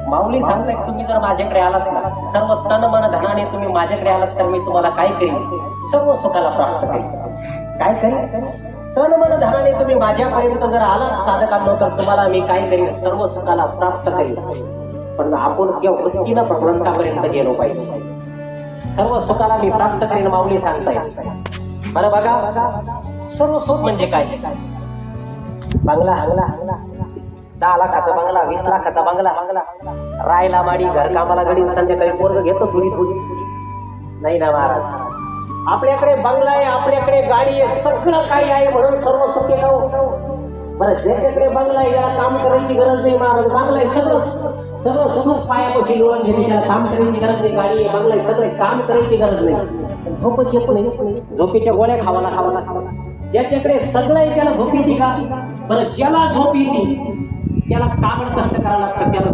माऊली सांगताय तुम्ही जर माझ्याकडे आलात ना, सर्व तन मन धनाने तुम्ही माझ्याकडे आलात तर मी तुम्हाला काय करीन? सर्व सुखाला प्राप्त करीन. काय करीन? तन मन धनाने तुम्ही माझ्यापर्यंत जर आलात साधकांनो तर तुम्हाला मी काय करीन? सर्व सुखाला प्राप्त करीन. पण आपण त्या वृत्तीनं भगवंतापर्यंत गेलो पाहिजे. सर्व सुखाला मी प्राप्त करीन माऊली सांगताय. बरं बघा, सर्व सुख म्हणजे काय? बंगला, 10 लाखाचा बंगला, 20 लाखाचा बंगला, रायला माडी, घरकामाला गडी, संध्याकाळी पोरग घेतो थोडी नाही ना महाराज. आपल्याकडे बंगला आहे, आपल्याकडे गाडी आहे, सगळं काही आहे म्हणून सर्व सुख आहे. बरं, ज्याच्याकडे बंगला आहे याला काम करायची गरज नाही महाराज. बंगला आहे, सगळं सुख पायापाशी लोळून घेते, त्याला काम करायची गरज नाही. गाडी आहे, बंगला आहे, सगळं काम करायची गरज नाही. झोपच येत नाही, झोपेच्या गोळ्या खावा. ज्याच्याकडे सगळं आहे त्याला झोप येते का? बरं, ज्याला झोप येते त्याला काबड कष्ट करावं लागतं. त्याला